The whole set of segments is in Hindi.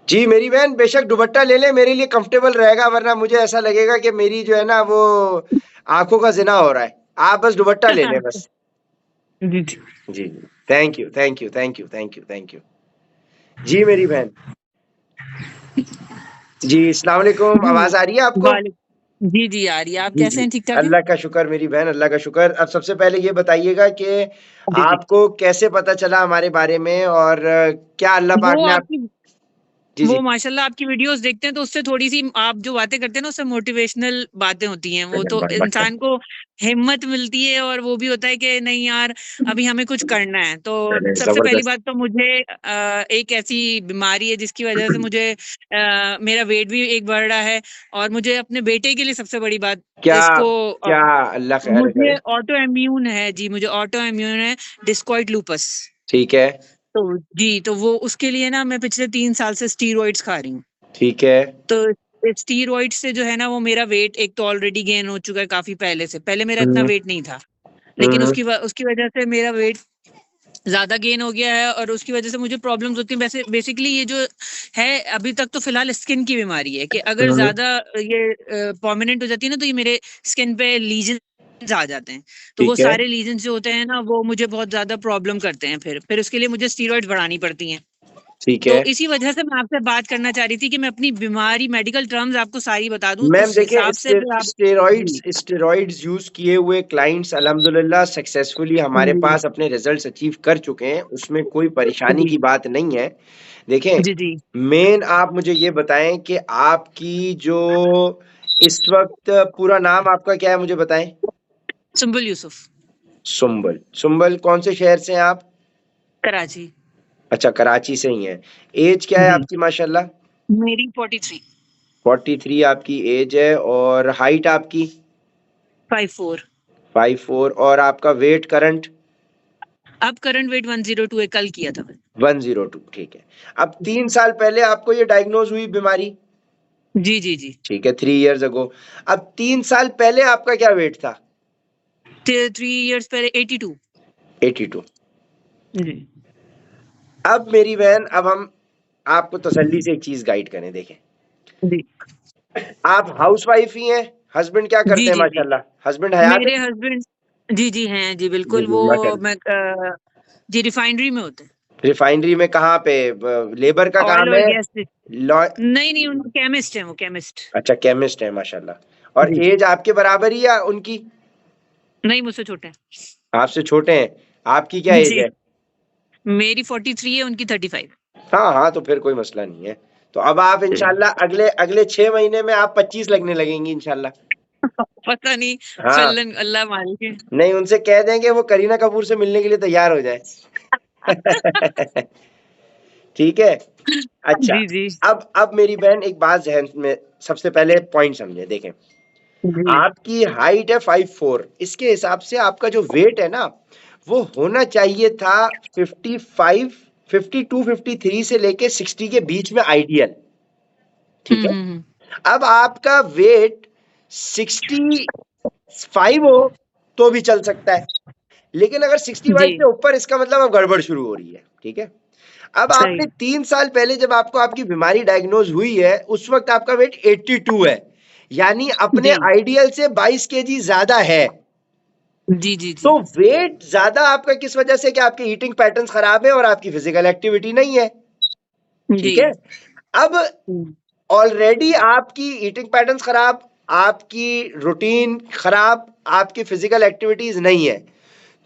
जी मेरी बहन बेशक दुपट्टा ले ले, मेरे लिए कंफर्टेबल रहेगा, वरना मुझे ऐसा लगेगा कि मेरी जो है ना वो आंखों का जिना हो रहा है। आप बस दुपट्टा ले लें बस। जी जी जी जी, thank you thank you thank you thank you thank you. जी मेरी बहन, जी अस्सलाम वालेकुम, जी। आवाज आ रही है आपको? जी जी आ रही है। आप जी कैसे जी, हैं? ठीक ठाक हैं? अल्लाह का शुक्र मेरी बहन, अल्लाह का शुक्र। अब सबसे पहले ये बताइएगा कि जी जी। आपको कैसे पता चला हमारे बारे में, और क्या अल्लाह पाक वो ने आप। आपकी जी जी, वो माशाल्लाह आपकी वीडियोस देखते हैं तो उससे थोड़ी-सी आप जो बातें करते हैं ना उससे मोटिवेशनल बातें होती हैं। वो तो इंसान को हिम्मत मिलती है और वो भी होता है कि नहीं यार अभी हमें कुछ करना है। तो सबसे पहली जबरदस्त। बात तो मुझे एक ऐसी बीमारी है जिसकी वजह से मुझे मेरा वेट भी एक बढ़ रहा है और मुझे अपने बेटे के लिए सबसे बड़ी बात क्या जिसको क्या अल्लाह खैर मुझे करे। ऑटो इम्यून है जी, मुझे ऑटो इम्यून है डिस्कॉइड लूपस। ठीक है। तो जी, तो वो उसके लिए ना मैं पिछले 3 साल से स्टीरॉइड्स खा रही हूँ। ठीक है। तो स्टीरॉइड से जो है ना वो मेरा वेट एक तो ऑलरेडी गेन हो चुका है काफ़ी पहले से। पहले मेरा इतना हम्म वेट नहीं था। लेकिन हम्म उसकी वजह से मेरा वेट ज़्यादा गेन हो गया है और उसकी वजह से मुझे प्रॉब्लम्स होती हैं। वैसे बेसिकली ये जो है अभी तक तो फ़िलहाल स्किन की बीमारी है कि अगर हम्म, ज़्यादा ये परमानेंट हो जाती है ना तो ये मेरे स्किन पे लीजन्स आ जाते हैं। तो वो ठीक है। सारे लीजन्स जो होते हैं ना वो मुझे बहुत ज़्यादा प्रॉब्लम करते हैं फिर उसके लिए मुझे स्टीरॉइड्स बढ़ानी पड़ती हैं। ठीक तो है। इसी वजह से मैं आपसे बात करना चाह रही थी कि मैं अपनी बीमारी मेडिकल टर्म्स आपको सारी बता दूँ, मैम उस देखिए, हिसाब से फिर आप स्टेरॉइड्स जी। स्टेरॉइड्स यूज किए हुए क्लाइंट्स अल्हम्दुलिल्लाह सक्सेसफुली हमारे जी, पास अपने रिजल्ट्स अचीव कर चुके हैं, उसमें कोई परेशानी जी, की बात नहीं है। देखें, जी, जी। मेन आप मुझे ये बताएं कि आपकी जो इस वक्त पूरा नाम आपका क्या है, मुझे बताएं। सुम्बुल यूसुफ, सुंबल। सुंबल कौन से शहर से हैं आप? कराची। अच्छा, कराची से ही हैं। एज क्या है जी, आपकी माशाल्लाह? मेरी 43, 43 आपकी एज है, और हाइट आपकी? 54। 5'4", और आपका वेट करंट? अब करंट वेट 102 है, कल किया था मैंने। 102, ठीक है। अब 3 साल पहले आपको ये डायग्नोज हुई बीमारी? जी, जी, जी। ठीक है, 3 इयर्स अगो। अब 3 साल पहले आपका क्या वेट था? 3 इयर्स पहले 82। 82। जी, अब मेरी बहन, अब हम आपको तसल्ली से एक चीज गाइड करें, देखें। जी। आप हाउसवाइफ ही हैं? हस्बैंड क्या जी, करते हैं जी, जी। माशाल्लाह? हस्बैंड हयात मेरे है? हस्बैंड जी, जी हैं, जी जी बिल्कुल जी वो माशाल्लाह। मैं जी रिफाइनरी में होते हैं। रिफाइनरी में कहाँ पे? लेबर का ऑयल काम और है? गैस से लॉ? नहीं, नहीं, उन केमिस्ट हैं वो केमिस्ट। अच्छा, केमिस्ट है माशाल्लाह। और जी। एज आपके बराबर ही या उनकी? नहीं, मुझसे छोटे हैं। आपसे छोटे हैं। आपकी क्या एज जी, है? मेरी 43 है, उनकी 35। हाँ हाँ, तो फिर कोई मसला नहीं है। तो अब आप जी। इंशाल्लाह अगले अगले 6 महीने में आप 25 लगने लगेंगी इंशाल्लाह। पता नहीं, हाँ, चलन अल्लाह मालिक है। नहीं उनसे कह देंगे वो करीना कपूर से मिलने के लिए तैयार हो जाए। ठीक है। अच्छा, जी, जी। अब मेरी बहन एक बात जहन में, सबसे पहले पॉइंट समझे, देखें। जी। आपकी हाइट है 5'4", इसके हिसाब से आपका जो वेट है ना वो होना चाहिए था 55, 52, 53 से लेके 60 के बीच में आइडियल। ठीक हुँ, है। हुँ, हुँ। अब आपका वेट 65 हो तो भी चल सकता है, लेकिन अगर 65 जी, से ऊपर, इसका मतलब अब गड़बड़ शुरू हो रही है। ठीक है। अब सही। आपने 3 साल पहले जब आपको आपकी बीमारी डायग्नोज हुई है, उस वक्त आपका वेट 82 है, यानी अपने जी। आइडियल से 22 केजी ज्यादा है। जी, जी, जी। तो वेट ज्यादा आपका किस वजह से? कि आपके ईटिंग पैटर्न्स खराब है और आपकी फिजिकल एक्टिविटी नहीं है। जी। ठीक है। अब हुँ, ऑलरेडी आपकी ईटिंग पैटर्न्स खराब, आपकी रूटीन खराब, आपकी फिजिकल एक्टिविटीज नहीं है,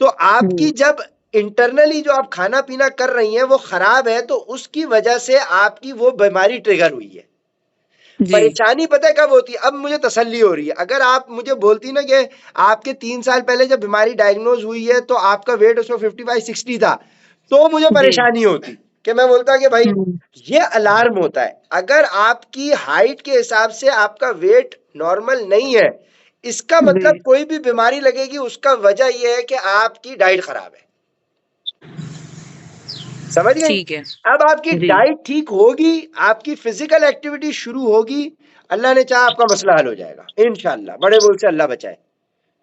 तो आपकी हुँ। जब इंटरनली जो आप खाना पीना कर रही हैं वो खराब है, तो उसकी वजह से आपकी वो बीमारी ट्रिगर हुई है। जी। परेशानी पता है कब होती है? अब मुझे तसल्ली हो रही है। अगर आप मुझे बोलती ना कि आपके 3 साल पहले जब बीमारी डायग्नोज हुई है तो आपका वेट उसमें 55-60 था, तो मुझे जी। परेशानी होती कि मैं बोलता कि भाई हुँ, ये अलार्म होता है। अगर आपकी हाइट के हिसाब से आपका वेट नॉर्मल नहीं है, इसका मतलब जी। कोई भी बीमारी लगेगी, उसका वजह यह है कि आपकी डाइट खराब है। समझ गई? ठीक है। अब आपकी जी। डाइट ठीक होगी, आपकी फिजिकल एक्टिविटी शुरू होगी, अल्लाह ने चाहा आपका मसला हल हो जाएगा इंशाल्लाह। बड़े बोल से अल्लाह बचाए।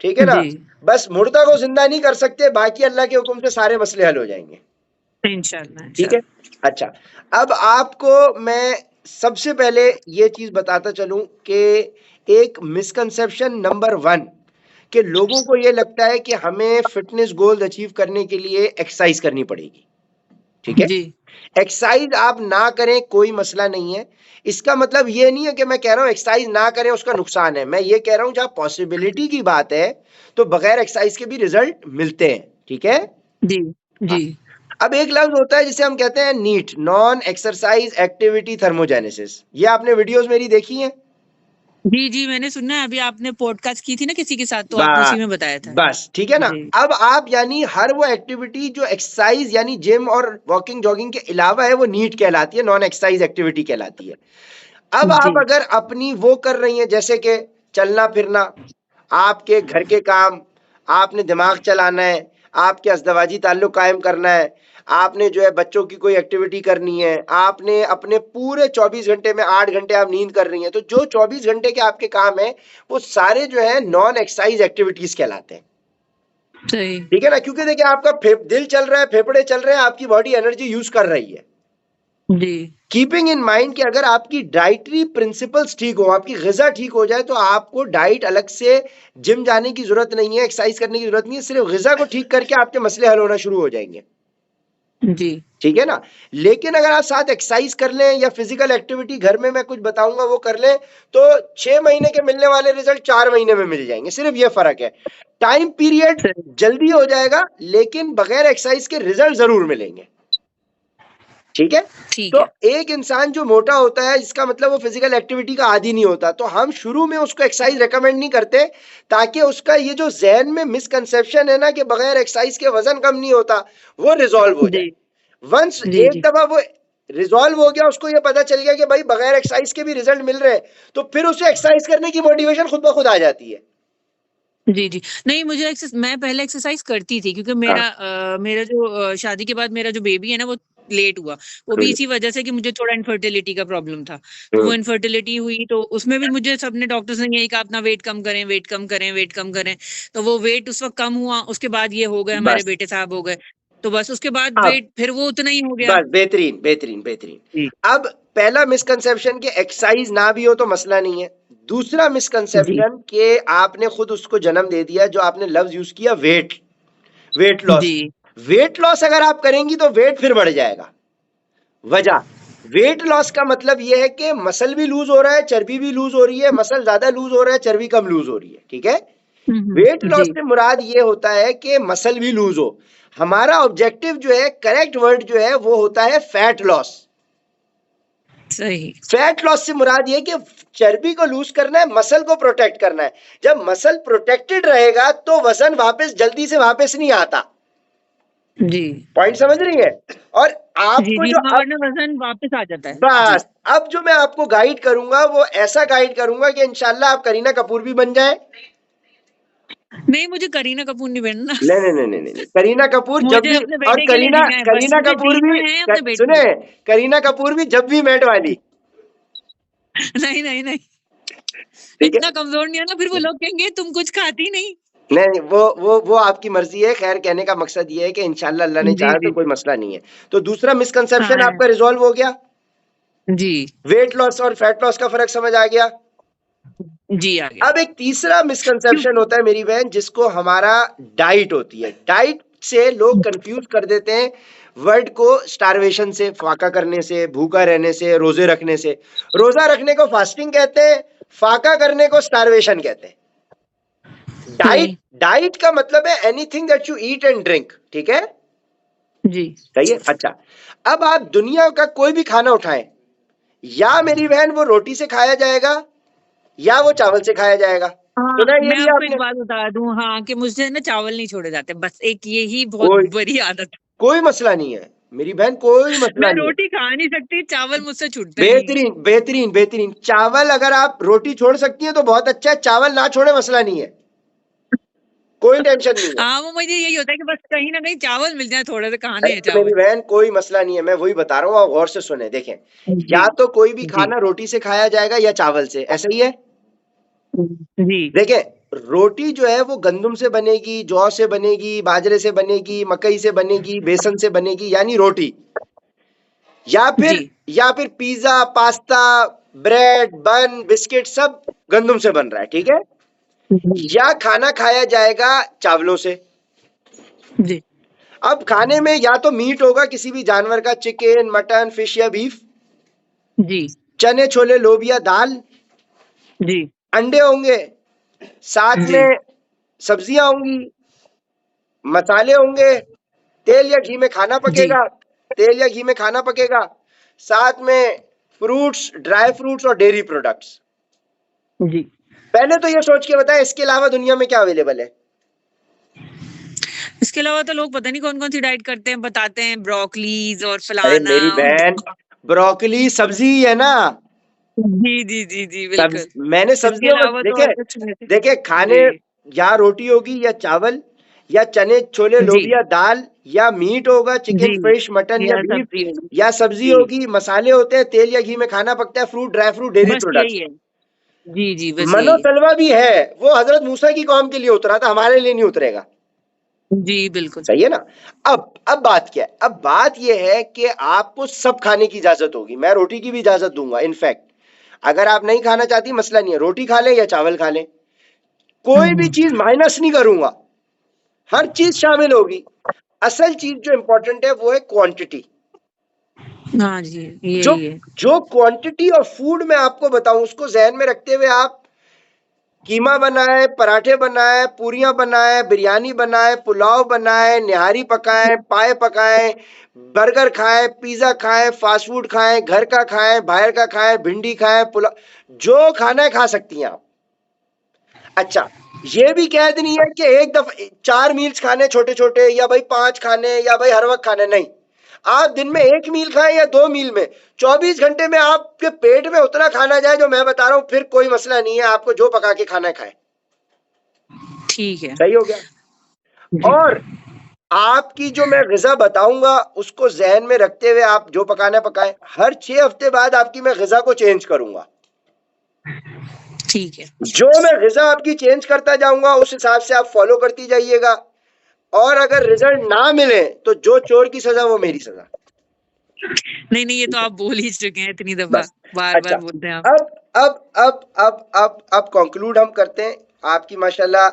ठीक है ना? जी। बस मुर्दा को जिंदा नहीं कर सकते, बाकी अल्लाह के हुक्म से सारे मसले हल हो जाएंगे। इंशाल्लाह, ठीक है। इंशाल्लाह। अच्छा, अब आपको मैं सबसे पहले ये चीज बताता चलूं कि एक मिसकंसेप्शन नंबर 1 कि लोगों को ये लगता है कि हमें फिटनेस गोल्स अचीव करने के लिए एक्सरसाइज करनी पड़ेगी। ठीक है, जी एक्सरसाइज आप ना करें कोई मसला नहीं है। इसका मतलब ये नहीं है कि मैं कह रहा हूं एक्सरसाइज ना करें उसका नुकसान है। मैं ये कह रहा हूं जहां पॉसिबिलिटी की बात है तो बगैर एक्सरसाइज के भी रिजल्ट मिलते हैं। ठीक है, जी हाँ। जी अब एक लफ्ज होता है जिसे हम कहते हैं NEAT, non exercise activity thermogenesis. ये आपने वीडियोस मेरी देखी हैं? जी मैंने सुना है। अभी आपने पॉडकास्ट की थी ना किसी के साथ, तो आपने बस उसी में बताया था। बस ठीक है ना। जी अब आप यानी हर वो एक्टिविटी जो एक्सरसाइज यानी जिम और वॉकिंग जॉगिंग के अलावा है वो नीट कहलाती है, नॉन एक्सरसाइज एक्टिविटी कहलाती है। अब जी आप अगर अपनी वो कर रही हैं जैसे कि चलना फिरना, आपके घर के काम, आपने दिमाग चलाना है, आपके अज़दवाजी ताल्लुक कायम करना है, आपने जो है बच्चों की कोई एक्टिविटी करनी है, आपने अपने पूरे 24 घंटे में 8 घंटे आप नींद कर रही हैं, तो जो 24 घंटे के आपके काम है वो सारे जो है नॉन एक्सरसाइज एक्टिविटीज कहलाते हैं। सही ठीक है ना, क्योंकि देखिए आपका दिल चल रहा है, फेफड़े चल रहे हैं, आपकी बॉडी एनर्जी यूज कर रही है। जी कीपिंग इन माइंड कि अगर आपकी डाइटरी प्रिंसिपल्स ठीक हो, आपकी ग़िज़ा ठीक हो जाए, तो आपको डाइट अलग से जिम जाने की जरूरत नहीं है, एक्सरसाइज करने की जरूरत नहीं है, सिर्फ ग़िज़ा को ठीक करके आपके मसले हल होना शुरू हो जाएंगे। जी ठीक है ना। लेकिन अगर आप साथ एक्सरसाइज कर लें या फिजिकल एक्टिविटी घर में मैं कुछ बताऊंगा वो कर लें, तो 6 महीने के मिलने वाले रिजल्ट 4 महीने में मिल जाएंगे। सिर्फ ये फर्क है, टाइम पीरियड सही जल्दी हो जाएगा लेकिन बगैर एक्सरसाइज के रिजल्ट जरूर मिलेंगे। ठीक है, ठीक तो है। एक इंसान जो मोटा होता है इसका मतलब वो फिजिकल एक्टिविटी का आदी नहीं होता, तो हम शुरू में उसको एक्सरसाइज रेकमेंड नहीं करते, ताकि उसका ये जो जहन में मिसकंसेप्शन है ना कि बगैर एक्सरसाइज के वजन कम नहीं होता, वो रिजॉल्व हो जी जाए। वंस जी एक जी दफा वो रिजॉल्व हो गया, उसको ये पता चल गया कि भाई बगैर एक्सरसाइज के भी रिजल्ट मिल रहे हैं, तो फिर उसे एक्सरसाइज करने की मोटिवेशन खुद ब खुद आ जाती है। जी नहीं, मुझे मैं पहले एक्सरसाइज करती थी, क्योंकि हाँ, मेरा जो शादी के बाद मेरा जो बेबी है ना, वो लेट हुआ। वो भी इसी वजह से कि मुझे थोड़ा इनफर्टिलिटी का प्रॉब्लम था। तो वो इनफर्टिलिटी हुई, तो उसमें भी मुझे सबने डॉक्टर्स ने यही कहा अपना वेट कम करें, वेट कम करें, वेट कम करें। तो वो वेट उस वक्त कम हुआ, उसके बाद ये हो गए, हमारे बस बेटे साहब हो गए। तो बस उसके बाद अब वेट फिर वो उतना ही हो गया। बस बेहतरीन बेहतरीन बेहतरीन। जी अब पहला मिसकंसेप्शन कि एक्सरसाइज ना भी हो तो मसला नहीं है। दूसरा जी मिसकंसेप्शन कि आपने खुद उसको जन्म दे दिया, जो आपने लफ्ज यूज किया वेट, वेट लॉस। जी वेट लॉस अगर आप करेंगी तो वेट फिर बढ़ जाएगा। वजह, वेट लॉस का मतलब यह है कि मसल भी लूज हो रहा है, चर्बी भी लूज हो रही है, मसल ज्यादा लूज हो रहा है, चर्बी कम लूज हो रही है। ठीक है, वेट लॉस जी से मुराद ये होता है कि मसल भी लूज हो। हमारा ऑब्जेक्टिव जो है, करेक्ट वर्ड जो है वो होता है फैट लॉस। सही फैट लॉस से मुराद ये कि चर्बी को लूज करना है, मसल को प्रोटेक्ट करना है। जब मसल प्रोटेक्टेड रहेगा तो वजन वापस जल्दी से वापस नहीं आता। जी पॉइंट समझ रही है? और जी आपको जी जो हाँ, अब वरना वजन वापस आ जाता है। जी बस अब जो मैं आपको गाइड करूंगा वो ऐसा गाइड करूंगा कि इंशाल्लाह आप करीना कपूर भी बन जाए। नहीं, मुझे करीना कपूर नहीं बनना। नहीं नहीं नहीं नहीं नहीं, करीना कपूर जब मुझे भी, अपने और बेटे के लिए करीना जीना है, बस करीना मुझे कपूर जीना भी है अपने बेटे सुने, के करीना कपूर भी जब भी मेट वाली। लिए। नहीं नहीं नहीं, ठीक है, इतना कमजोर नहीं है ना, फिर वो लोग कहेंगे तुम कुछ खाती नहीं। नहीं वो आपकी मर्जी है। खैर, कहने का मकसद ये है कि इंशाल्लाह अल्लाह ने जी चाहा तो जी कोई मसला नहीं है। तो दूसरा मिसकंसेप्शन हाँ आपका रिजॉल्व हो गया। जी वेट लॉस और फैट लॉस का फर्क समझ आ गया। जी आ गया। अब एक तीसरा क्यों? मिसकंसेप्शन होता है मेरी बहन, जिसको हमारा डाइट होती है। डाइट से लोग कंफ्यूज कर देते हैं वर्ड को स्टारवेशन से, फाका करने से, भूखा रहने से, रोजे रखने से। रोजा रखने को फास्टिंग कहते हैं, फाका करने को स्टारवेशन कहते हैं। डाइट, सही डाइट का मतलब है anything that you eat and drink. ठीक है, जी सही है। अच्छा, अब आप दुनिया का कोई भी खाना उठाएं, या मेरी बहन वो रोटी से खाया जाएगा या वो चावल से खाया जाएगा। हाँ, सुना है ये मैं भी आपको एक आपने? बात बता दूं, हाँ, कि मुझसे ना चावल नहीं छोड़े जाते, बस एक यही बहुत कोई बड़ी आदत। कोई मसला नहीं है मेरी बहन, कोई मसला मैं नहीं है। रोटी खा नहीं सकती, चावल मुझसे छूटते नहीं। बेहतरीन बेहतरीन बेहतरीन। चावल अगर आप रोटी छोड़ सकती हैं तो बहुत अच्छा है, चावल ना छोड़े मसला नहीं है, कोई टेंशन नहीं है। हाँ, वो मुझे यही होता है कि बस कहीं ना कहीं चावल मिल जाए, थोड़े से खाने हैं अरे मेरी चावल। बहन कोई मसला नहीं है, मैं वही बता रहा हूँ, आप गौर से सुने देखें। जी या तो कोई भी जी खाना रोटी से खाया जाएगा या चावल से, ऐसा ही है। जी देखें, रोटी जो है वो गंदुम से बनेगी, जौ से बनेगी, बाजरे से बनेगी, मकई से बनेगी, बेसन से बनेगी, यानी रोटी। जी, या फिर पिज्जा, पास्ता, ब्रेड, बन, बिस्किट सब गंदम से बन रहा है, ठीक है? जी, या खाना खाया जाएगा चावलों से। जी, अब खाने में या तो मीट होगा किसी भी जानवर का, चिकन, मटन, फिश या बीफ, जी, चने, छोले, लोबिया, दाल, जी, अंडे होंगे, साथ जी, में सब्जियां होंगी, मसाले होंगे, तेल या घी में खाना जी, पकेगा, तेल या घी में खाना पकेगा, साथ में फ्रूट्स, ड्राई फ्रूट्स और डेयरी प्रोडक्ट्स। जी। पहले तो ये सोच के बताएं इसके अलावा दुनिया में क्या अवेलेबल है? इसके अलावा तो लोग पता नहीं कौन-कौन सी डाइट करते हैं, बताते हैं ब्रोकोलीज़ और अरे फलाना मेरी और बहन, ब्रोकली सब्जी ही है ना। जी, जी, जी, जी, बिल्कुल। मैंने इसके सब्जियों को अलावा तो देखे, और कुछ नहीं थे। देखे खाने, जी, या रोटी होगी या चावल या चने छोले जी, लोबिया दाल, या मीट होगा चिकन जी, फिश मटन या या बीफ, सब्ज़ी होगी। या सब्जी जी, होगी, मसाले होते हैं, तेल या घी में खाना पकता है, फ्रूट ड्राई फ्रूट डेयरी बस यही प्रोडक्ट्स। है। जी, जी, बस मनो यही है। तलवा भी है, वो हजरत मूसा की कौम के लिए उतरा था, हमारे लिए नहीं उतरेगा। जी, बिल्कुल। सही है ना? अब बात क्या है? अब बात यह है कि आपको सब खाने की इजाजत होगी, मैं रोटी की भी इजाजत दूंगा। इनफैक्ट अगर आप नहीं खाना चाहती मसला नहीं है, रोटी खा लें या चावल खा लें, कोई भी हुँ, चीज माइनस नहीं करूंगा, हर चीज शामिल होगी। असल चीज जो इंपॉर्टेंट है वो है क्वांटिटी। हाँ जी, जो यही है। जो क्वांटिटी ऑफ फूड मैं आपको बताऊं उसको जहन में रखते हुए आप कीमा बनाए, पराठे बनाए, पूरियां बनाए, बिरयानी बनाए, पुलाव बनाए, निहारी पकाए, पाए पकाए, बर्गर खाए, पिज्जा खाए, फास्ट फूड खाए, घर का खाए, बाहर का खाए, भिंडी खाए, पुलाव, जो खाना है खा सकती हैं आप। अच्छा, ये भी कह नहीं है कि एक दफा 4 मील्स खाने छोटे छोटे, या भाई 5 खाने, या भाई हर वक्त खाने, नहीं। आप दिन में 1 मील खाएं या 2 मील में 24 घंटे में आपके पेट में उतना खाना जाए जो मैं बता रहा हूं, फिर कोई मसला नहीं है, आपको जो पका के खाना है खाए। ठीक है। सही हो गया? जी, और आपकी जो मैं ग़िज़ा बताऊंगा उसको ज़हन में रखते हुए आप जो पकाना है पकाएं। हर 6 हफ्ते बाद आपकी मैं ग़िज़ा को चेंज करूंगा। ठीक है। जो मैं ग़िज़ा आपकी चेंज करता जाऊंगा उस हिसाब से आप फॉलो करती जाइएगा। और अगर रिजल्ट ना मिले तो जो चोर की सजा वो मेरी सजा। नहीं, नहीं, ये तो आप बोल ही चुके हैं इतनी दफ़ा, बस। अच्छा, बार-बार बोलते हैं आप। अब कंक्लूड हम करते हैं। आपकी माशाल्लाह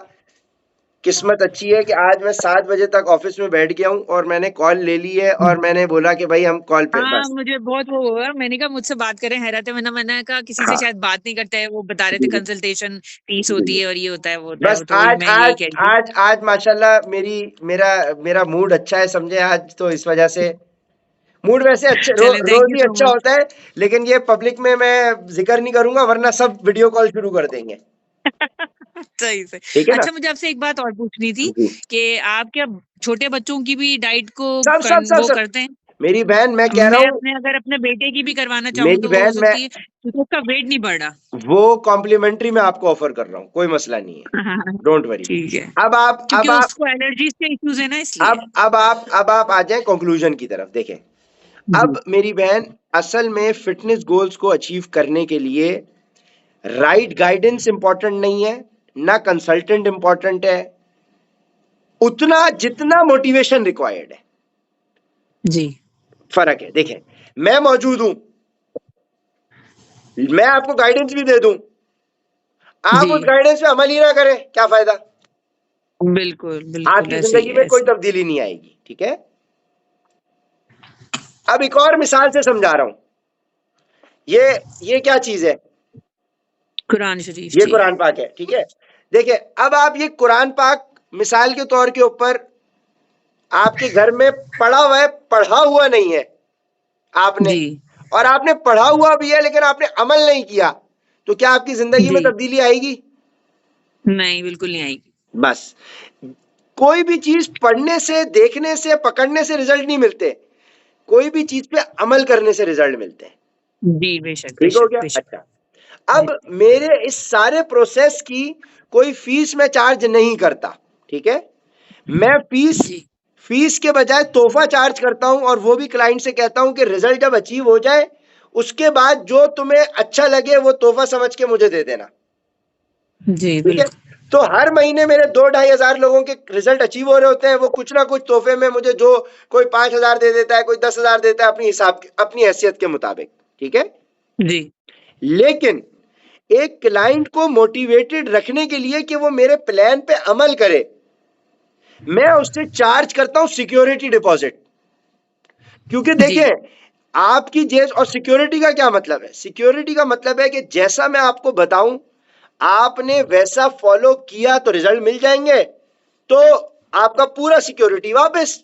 किस्मत अच्छी है कि आज मैं 7 बजे तक ऑफिस में बैठ गया हूं और मैंने कॉल ले ली है और मैंने बोला कि भाई हम कॉल पे हाँ, बस। मुझे बहुत वो हुआ, मैंने कहा मुझसे बात करें हैरत है, वरना मैंने कहा किसी से हाँ, शायद बात नहीं करते हैं, वो बता रहे थे जी, जी, कंसल्टेशन फीस जी, होती जी। है और ये होता है, वो होता बस है, तो वही आज मैं यही आज कह रही थी। आज आज माशाल्लाह मेरा मेरा मूड अच्छा है, समझे आज, तो इस वजह से मूड वैसे अच्छे चलें, थैंक रोज यू ही सो अच्छा मच। होता है, लेकिन ये पब्लिक में मैं जिक्र नहीं करूंगा वरना सब वीडियो कॉल शुरू कर देंगे। सही से। ठीक है ना? अच्छा मुझे आपसे एक बात और पूछनी थी जी। कि आप क्या छोटे बच्चों की भी डाइट को सब सब कन सब वो सब करते हैं? मेरी बहन मैं कह रहा मैं हूँ, अपने अगर अपने बेटे की भी करवाना चाहूँ मेरी तो वो हो बहन मैं सकती है? क्योंकि उसका वेट नहीं बढ़ रहा। वो कॉम्प्लीमेंट्री में आपको ऑफर कर रहा हूँ, कोई मसला नहीं है, डोंट वरी। ठीक है, अब आप क्योंकि अब आप उसको एलर्जीज़ के इश्यूज़ है ना इसलिए। अब आप आ जाएं कंक्लूजन की तरफ। देखें, जी, अब मेरी बहन, असल में फिटनेस गोल्स को अचीव करने के लिए राइट गाइडेंस इंपॉर्टेंट नहीं है, ना कंसल्टेंट इंपॉर्टेंट है, उतना जितना मोटिवेशन रिक्वायर्ड है। जी, फर्क है। देखें, मैं मौजूद हूं, मैं आपको गाइडेंस भी दे दूं, आप जी। उस गाइडेंस पे अमल ही ना करें, क्या फायदा? बिल्कुल, बिल्कुल आपकी ऐसे ही जिंदगी है, में कोई ऐसे ही। तब्दीली नहीं आएगी। ठीक है? अब एक और मिसाल से समझा रहा हूं। ये क्या चीज है? कुरान शरीफ, ये जी। कुरान पाक है। ठीक है? देखिए, अब आप ये कुरान पाक मिसाल के तौर के ऊपर आपके घर में पढ़ा हुआ है, पढ़ा हुआ नहीं है आपने, जी, और आपने पढ़ा हुआ भी है लेकिन आपने अमल नहीं किया, तो क्या आपकी जिंदगी में जी। तब्दीली आएगी? नहीं, बिल्कुल नहीं आएगी। बस। कोई भी चीज पढ़ने से, देखने से, पकड़ने से रिजल्ट नहीं मिलते, कोई भी चीज पे अमल करने से रिजल्ट मिलते हैं। जी, बेशक, ठीक हो बेशक, गया? बेशक। अच्छा, जी, अब मेरे इस सारे प्रोसेस की कोई फीस मैं चार्ज नहीं करता। ठीक है? मैं फीस जी, फीस के बजाय तोहफा चार्ज करता हूं, और वो भी क्लाइंट से कहता हूं कि रिजल्ट जब अचीव हो जाए उसके बाद जो तुम्हें अच्छा लगे वो तोहफा समझ के मुझे दे देना। जी, ठीक है? बिल्कुल। तो हर महीने मेरे 2-2,500 लोगों के रिजल्ट अचीव हो रहे होते हैं। वो कुछ ना कुछ तोहफे में मुझे जो कोई 5,000 दे देता है, कोई 10,000 देता है अपनी हिसाब अपनी हैसियत के मुताबिक, ठीक है। जी लेकिन एक क्लाइंट को मोटिवेटेड रखने के लिए कि वो मेरे प्लान पे अमल करे, मैं उससे चार्ज करता हूं सिक्योरिटी डिपॉजिट। क्योंकि देखिए आपकी जेब और सिक्योरिटी का क्या मतलब है? सिक्योरिटी का मतलब है कि जैसा मैं आपको बताऊं आपने वैसा फॉलो किया तो रिजल्ट मिल जाएंगे, तो आपका पूरा सिक्योरिटी वापस।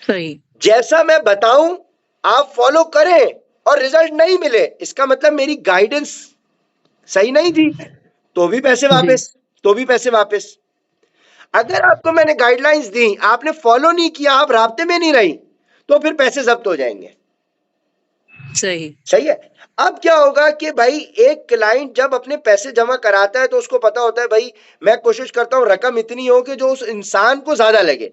सही जैसा मैं बताऊं आप फॉलो करें और रिजल्ट नहीं मिले, इसका मतलब मेरी गाइडेंस सही नहीं थी, तो भी पैसे वापस, तो भी पैसे वापस। अगर आपको मैंने गाइडलाइंस दी, आपने फॉलो नहीं किया, आप राब्ते में नहीं रही, तो फिर पैसे जब्त हो जाएंगे। सही सही है। अब क्या होगा कि भाई एक क्लाइंट जब अपने पैसे जमा कराता है तो उसको पता होता है भाई मैं कोशिश करता हूं रकम इतनी हो कि जो उस इंसान को ज्यादा लगे,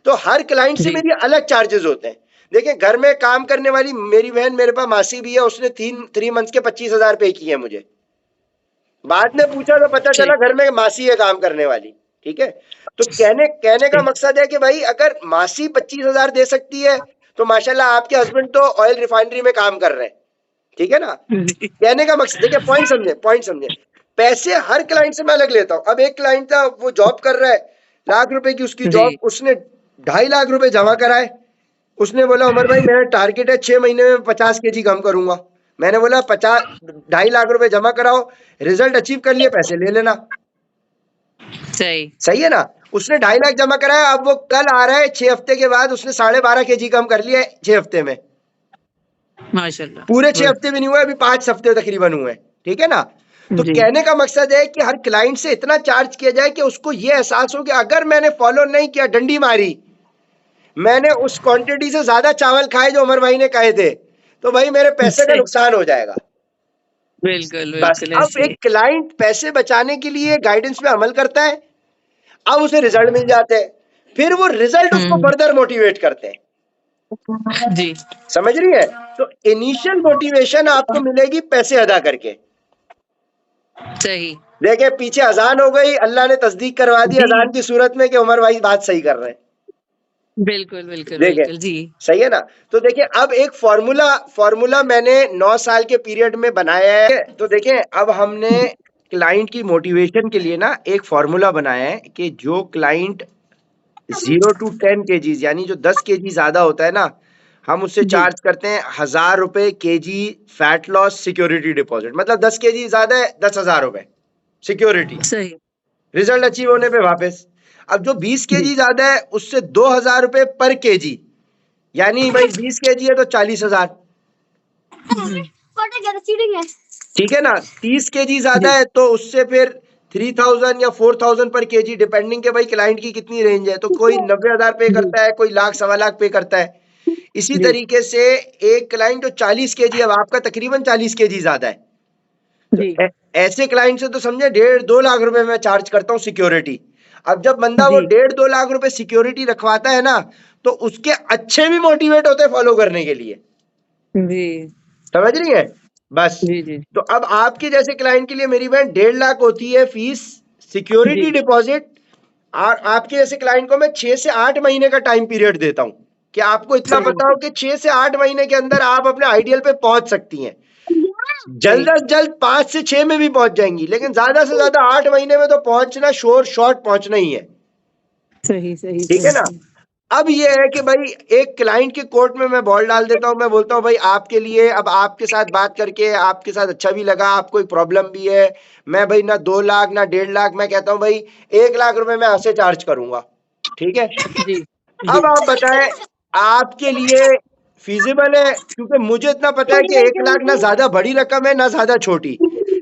तो हर क्लाइंट से जी मेरी अलग चार्जेस होते हैं। देखिए घर में काम करने वाली मेरी बहन, मेरे पास मासी भी है, उसने 3 मंथ्स के 25,000 पे किए मुझे। बाद में पूछा तो पता चला ठीक घर में मासी है काम करने वाली, ठीक है। तो कहने का मकसद है कि भाई अगर मासी 25,000 दे सकती है तो माशाल्लाह आपके हस्बैंड तो ऑयल रिफाइनरी में काम कर रहे हैं, ठीक है ना। जी कहने का मकसद देखिए, पॉइंट समझे। पैसे हर क्लाइंट से मैं अलग लेता हूं। अब एक क्लाइंट था वो जॉब कर रहा है, ₹1,00,000 की उसकी जी जॉब, उसने ₹2.5 लाख जमा कराए। उसने बोला उमर भाई मेरा टारगेट है 6 महीने में 50 kg कम करूंगा। मैंने बोला 50 ₹2.5 लाख जमा कराओ, रिजल्ट अचीव कर लिए पैसे ले लेना। सही सही है ना। उसने 2.5 लाख जमा कराया, अब वो कल आ रहा है 6 हफ्ते के बाद, उसने 12.5 kg कम कर लिया है 6 हफ्ते में। माशाल्लाह पूरे 6 गुड हफ्ते भी नहीं हुए, अभी 5 हफ्ते तकरीबन हुए हैं, ठीक है ना। तो जी कहने का मकसद है कि हर क्लाइंट से इतना चार्ज किया जाए कि उसको यह एहसास हो कि अगर मैंने फॉलो नहीं किया, डंडी मारी, मैंने उस क्वांटिटी से ज्यादा चावल खाए जो उमर भाई ने कहे थे, तो भाई मेरे पैसे का सही नुकसान हो जाएगा। बिल्कुल बस बिल्कुल अब ऐसे एक ही क्लाइंट पैसे बचाने के लिए गाइडेंस पे अमल करता है, अब उसे रिजल्ट मिल जाते हैं, फिर वो रिजल्ट उसको हम्म फर्दर मोटिवेट करते हैं। जी समझ रही है। तो इनिशियल मोटिवेशन आपको मिलेगी पैसे अदा करके। सही देखिए पीछे अजान हो गई, अल्लाह ने तस्दीक करवा दी जी अजान की सूरत में कि उमर भाई बात सही कर रहे हैं। बिल्कुल बिल्कुल देखिए बिल्कुल जी सही है ना। तो देखिए अब एक फॉर्मूला मैंने 9 साल के पीरियड में बनाया है। तो देखिए अब हमने क्लाइंट की मोटिवेशन के लिए ना एक फॉर्मूला बनाया है कि जो क्लाइंट 0 to 10 kgs यानी जो 10 kg ज्यादा होता है ना, हम उससे जी चार्ज करते हैं ₹1,000 kg fat loss security deposit. मतलब 10 kg ज्यादा है, ₹10,000 सिक्योरिटी, सही रिजल्ट अचीव होने पे वापस। अब जो 20 kg जी ज्यादा है उससे ₹2,000 पर केजी, यानी भाई 20 kg है तो 40,000, हम्म, ठीक है ना। 30 kg ज्यादा जी है तो उससे फिर 3,000 या 4,000 पर केजी, डिपेंडिंग के भाई क्लाइंट की कितनी रेंज है। तो कोई 90,000 पे जी करता है, कोई लाख सवा लाख पे करता है। इसी जी तरीके से एक क्लाइंट जो 40 kg, अब आपका तकरीबन 40 kg ज्यादा है, तो जी ऐसे क्लाइंट से तो समझे 1.5-2 लाख मैं चार्ज करता हूँ सिक्योरिटी। अब जब बंदा वो जी 1.5-2 लाख सिक्योरिटी रखवाता है ना, तो उसके अच्छे भी मोटिवेट होते हैं फॉलो करने के लिए। जी समझ रही है। बस जी जी तो अब आपके जैसे क्लाइंट के लिए मेरी बहन 1.5 लाख होती है फीस सिक्योरिटी जी डिपॉजिट। और आपके जैसे क्लाइंट को मैं 6 से 8 महीने का टाइम पीरियड देता हूं कि आपको इतना सही पता हो कि 6 से 8 महीने के अंदर आप अपने आइडियल पे पहुंच सकती हैं। सही जल्द से जल्द 5 से 6 में भी पहुंच जाएंगी, लेकिन ज्यादा से ज्यादा 8 महीने में तो पहुंचना, शॉर्ट पहुंचना ही है, सही सही ठीक है सही ना। सही अब ये है कि भाई एक क्लाइंट के कोर्ट में मैं बॉल डाल देता हूं, मैं बोलता हूं भाई आपके लिए, अब आपके साथ बात करके आपके साथ अच्छा भी लगा, आपको कोई प्रॉब्लम भी है, मैं भाई ना 2 लाख ना 1.5 लाख, मैं कहता हूं भाई ₹1 लाख मैं आपसे चार्ज करूंगा, ठीक है। जी जी अब आप बताएं आपके लिए फीजिबल है, क्योंकि मुझे इतना पता है कि 1 लाख ना ज्यादा बड़ी रकम है ना ज्यादा छोटी,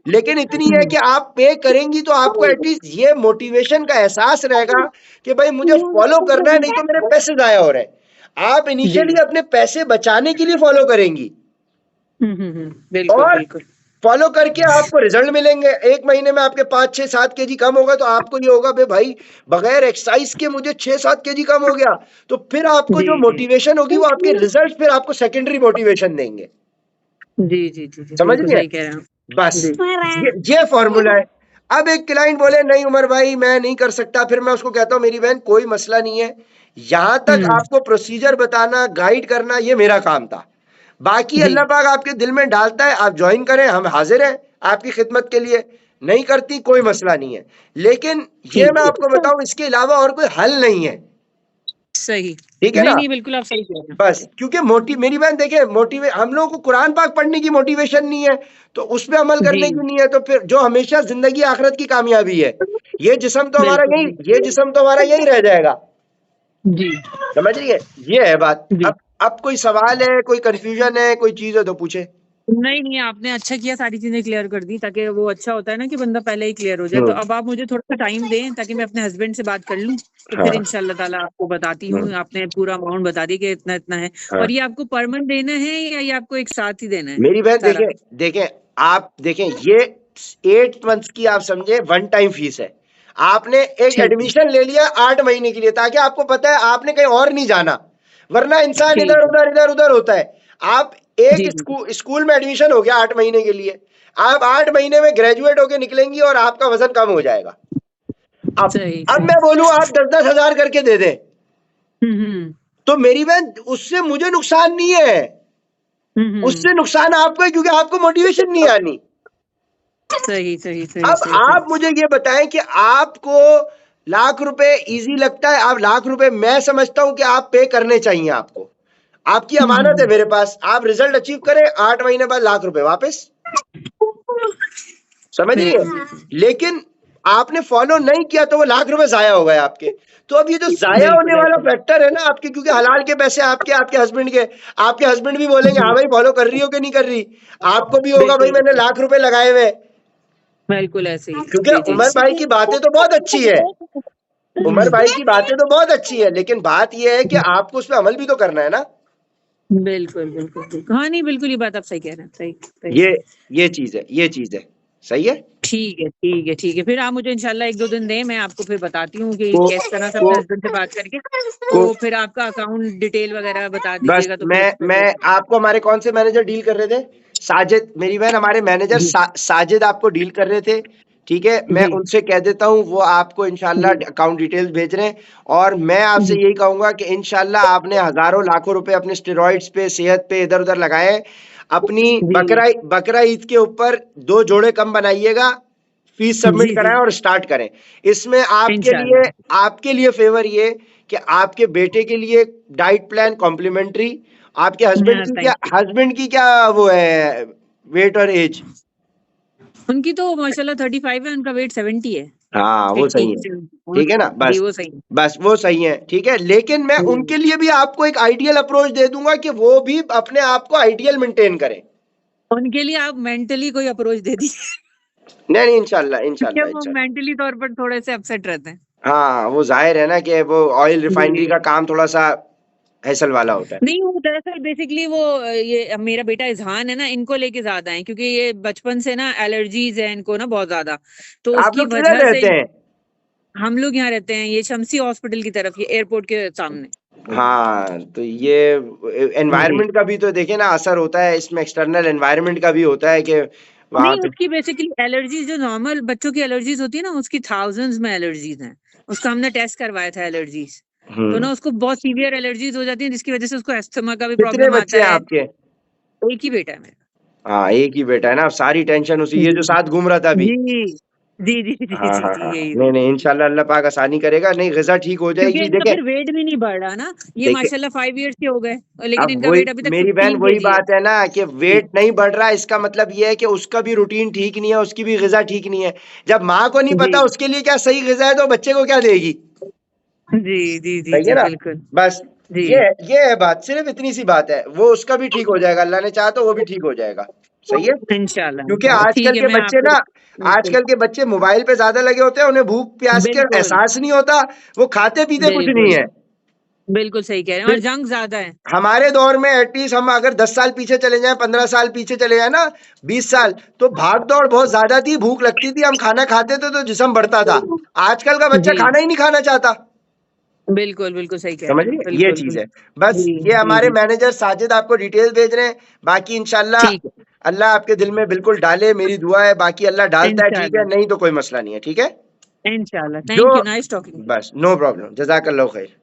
लेकिन इतनी है कि आप पे करेंगी तो आपको एटलीस्ट ये मोटिवेशन का एहसास रहेगा कि भाई मुझे फॉलो करना है, नहीं तो मेरे पैसे जाया हो रहे हैं। आप जी इनिशियली अपने पैसे बचाने के लिए फॉलो करेंगी बिल्कुल और बिल्कुल फॉलो करके आपको रिजल्ट मिलेंगे। 1 महीने में आपके 5-6-7 kg कम होगा तो आपको ये होगा भाई बगैर एक्सरसाइज के मुझे 6-7 kg कम हो गया। तो फिर आपको जी जो जी मोटिवेशन होगी वो आपके रिजल्ट फिर आपको सेकेंडरी मोटिवेशन देंगे। जी जी जी जी समझ बिल्कुल रही है। सही कह रहे हैं आप बस जी ये फॉर्मूला है। अब एक क्लाइंट बोले नहीं उमर भाई मैं नहीं कर सकता, फिर मैं उसको कहता हूँ मेरी बहन कोई मसला नहीं है, यहां तक आपको प्रोसीजर बताना, गाइड करना ये मेरा काम था, बाकी अल्लाह पाक आपके दिल में डालता है, आप ज्वाइन करें, हम हाजिर हैं आपकी खिदमत के लिए, नहीं करती कोई मसला नहीं है, लेकिन ये मैं आपको बताऊं इसके अलावा और कोई हल नहीं है। सही, ठीक है नहीं ना? नहीं बिल्कुल आप सही कह रहे हैं। बस क्योंकि मेरी बहन देखे हम लोगों को कुरान पाक पढ़ने की मोटिवेशन नहीं है, तो उस पे अमल करने की नहीं है, तो फिर जो हमेशा जिंदगी आखिरत की कामयाबी है, ये जिस्म तो हमारा बिल्कुल यही, ये जिस्म तो हमारा यही रह जाएगा। जी समझ रही है? ये है बात। जी। अब कोई सवाल है, कोई कंफ्यूजन है, कोई चीज है तो पूछे। नहीं नहीं आपने अच्छा किया, सारी चीजें क्लियर कर दी, ताकि वो अच्छा होता है ना कि बंदा पहले ही क्लियर हो जाए। तो अब आप मुझे थोड़ा सा टाइम दें ताकि मैं अपने हस्बैंड से बात कर लूं, तो हाँ फिर इंशाल्लाह ताला आपको बताती हूँ। आपने पूरा अमाउंट बता दी कि इतना इतना है, हाँ। और ये आपको पर मंथ देना है या ये आपको एक साथ ही देना है मेरी बहन सारा? देखें देखें आप देखें, ये 8 मंथ्स की आप समझे वन टाइम फीस है। आपने एक ठीक है एडमिशन ले लिया 8 महीने के लिए, ताकि आपको पता है आपने कहीं और नहीं जाना, वरना इंसान ठीक इधर है उधर इधर उधर होता है। आप जी एक जी स्कूल में एडमिशन हो गया 8 महीने के लिए, आप 8 महीने में ग्रेजुएट होके निकलेंगी और आपका वजन कम हो जाएगा। सही अब सही। मैं बोलूं आप 10-10 हजार करके दे दें, हम्म तो मेरी बहन उससे मुझे नुकसान नहीं है, हम्म। उससे नुकसान आपको है, क्योंकि आपको मोटिवेशन नहीं आनी। सही सही सही अब सही सही। आप मुझे ये बताएं कि आपको लाख रुपए इजी लगता है? आप लाख रुपए मैं समझता हूं कि आप पे करने चाहिए आपको, आपकी अमानत है हम्म। मेरे पास, आप रिजल्ट अचीव करें 8 महीने बाद लाख रुपए वापस। समझ रही है? बिल्कुल बिल्कुल लेकिन आपने फॉलो नहीं किया तो वो लाख रुपए जाया हो गए आपके। तो अब ये जो जाया होने बिल्कुल वाला ऐसे फैक्टर है ना आपके, क्योंकि हलाल के पैसे आपके, आपके हस्बैंड के, आपके हस्बैंड भी बोलेंगे हाँ जी भाई फॉलो कर रही हो कि नहीं कर रही, आपको भी होगा भाई बिल्कुल मैंने लाख रुपए लगाए हुए। बिल्कुल ऐसे ही। क्योंकि जी जी उमर भाई की बातें तो बहुत अच्छी है, उमर भाई की बातें तो बहुत अच्छी है, लेकिन बात यह है कि आपको उस पर अमल भी तो करना है ना। बिल्कुल बिल्कुल बिल्कुल। हाँ नहीं बिल्कुल, ये बात आप सही कह रहे हैं, सही सही ये सही। ये चीज है, ये चीज है। सही है। ठीक है ठीक है ठीक है, फिर आप मुझे इंशाल्लाह 1-2 दिन दें, मैं आपको फिर बताती हूँ कि को किस तरह से को अपने हस्बैंड से बात करके, को तो फिर आपका अकाउंट डिटेल वगैरह बता बस दीजिएगा, तो फिर मैं आपको, हमारे कौन से मैनेजर डील कर रहे थे? साजिद, मेरी बहन हमारे मैनेजर जी साजिद आपको डील कर रहे थे। ठीक है, मैं जी उनसे कह देता हूँ, वो आपको इंशाल्लाह जी अकाउंट डिटेल्स भेज रहे हैं। और मैं आपसे जी यही कहूंगा कि इंशाल्लाह आपने हजारों लाखों रुपए अपने स्टेरॉइड्स पे, सेहत पे इधर उधर लगाए हैं। अपनी जी बकरा ईद के ऊपर 2 जोड़े कम बनाइएगा, फीस सबमिट जी कराएं जी और स्टार्ट करें। इसमें इंशाल्लाह। आपके लिए फेवर ये कि आपके बेटे के लिए डाइट प्लान कॉम्प्लीमेंट्री, आपके हाँ थैंक यू। हस्बैंड की क्या वो है वेट और एज? उनकी तो माशाल्लाह 35 है, उनका वेट 70 है। हाँ वो सही 80 है। 70 ठीक है ना? जी बस वो सही है। बस वो सही है। ठीक है, लेकिन मैं जी उनके लिए भी आपको एक आइडियल अप्रोच दे दूंगा कि वो भी अपने आप को आइडियल मेंटेन करें। उनके लिए आप मेंटली कोई अप्रोच दे दीजिए, नहीं नहीं, इंशाल्लाह क्योंकि इंशाल्लाह वो इंशाल्लाह। मेंटली तौर पर थोड़े से अपसेट रहते हैं। हाँ वो जाहिर है ना कि वो ऑयल रिफाइनरी जी का काम थोड़ा सा हैसल वाला होता है। नहीं, वो दरअसल बेसिकली वो ये मेरा बेटा इज़हान है ना, इनको लेके ज्यादा है, क्योंकि ये बचपन से ना एलर्जीज है इनको ना बहुत ज्यादा, तो आप उसकी लोग किधर वजह से रहते हैं? हम लोग यहाँ रहते हैं, ये शमसी हॉस्पिटल की तरफ, ये एयरपोर्ट के सामने। हाँ तो ये जी एनवायरनमेंट का भी तो देखे ना असर होता है इसमें, एक्सटर्नल एनवायरनमेंट का भी होता है कि वहां नहीं, पे। उसकी बेसिकली एलर्जीज जो नॉर्मल बच्चों की एलर्जीज होती है ना, उसकी थाउजेंड्स में एलर्जीज हैं। उसका हमने टेस्ट करवाया था एलर्जीज, तो हम्म। ना उसको बहुत सीवियर एलर्जीज हो जाती है, जिसकी वजह से उसको अस्थमा का भी कितने प्रॉब्लम बच्चे आता हैं है। आपके? एक ही बेटा है मेरा। हाँ एक ही बेटा है ना, अब सारी टेंशन उसी, ये जो जी साथ घूम रहा था अभी। जी जी जी जी जी हाँ जी हाँ जी हाँ, यही। नहीं नहीं इंशाल्लाह अल्लाह पाक आसानी करेगा, नहीं ग़िज़ा ठीक हो क्योंकि जाएगी। इनका देखे फिर वेट भी नहीं बढ़ रहा ना, ये देखे माशाल्लाह 5 इयर्स के हो गए, लेकिन अब इनका वही वेट अभी तक मेरी बहन 15 वही केजी है। बात है ना कि जी वेट नहीं बढ़ रहा, इसका मतलब ये है कि उसका भी रूटीन ठीक नहीं है, उसकी भी ग़िज़ा ठीक नहीं है। जब माँ को नहीं जी पता उसके लिए क्या सही ग़िज़ा है, तो बच्चे को क्या देगी? जी जी जी सही है जी ना? बिल्कुल। बस जी ये है बात, सिर्फ इतनी सी बात है, वो उसका भी ठीक हो जाएगा, अल्लाह ने चाहा तो वो भी ठीक हो जाएगा। सही है। इंशाल्लाह क्योंकि इंशाल्लाह ठीक आजकल है, के मैं बच्चे आपको ना, बिल्कुल आजकल के बच्चे मोबाइल पे ज्यादा लगे होते हैं, उन्हें भूख प्यास के बिल्कुल एहसास नहीं होता, वो खाते पीते कुछ नहीं बिल्कुल है। बिल्कुल सही कह रहे हैं, और फिर जंक ज्यादा है। हमारे दौर में एटलीस्ट हम अगर 10 साल पीछे चले जाएं, 15 साल पीछे चले जाएं ना, 20 साल, तो भाग दौड़ बहुत ज्यादा थी, भूख लगती थी, हम खाना खाते थे तो जिस्म बढ़ता था। आजकल का बच्चा जी खाना ही नहीं खाना चाहता। बिल्कुल बिल्कुल सही कह समझ रहे रही हैं, है? ये बिल्कुल चीज बिल्कुल। है। बस जी ये जी हमारे जी मैनेजर साजिद आपको डिटेल भेज रहे हैं, बाकी इंशाल्लाह ठीक है अल्लाह आपके दिल में बिल्कुल डाले, मेरी दुआ है, बाकी अल्लाह डालता है, ठीक है, इंशाल्लाह। नहीं तो कोई मसला नहीं है, ठीक है? इंशाल्लाह, जो थैंक यू, नाइस टॉकिंग। बस नो प्रॉब्लम, जज़ाकल्लाहु खैर।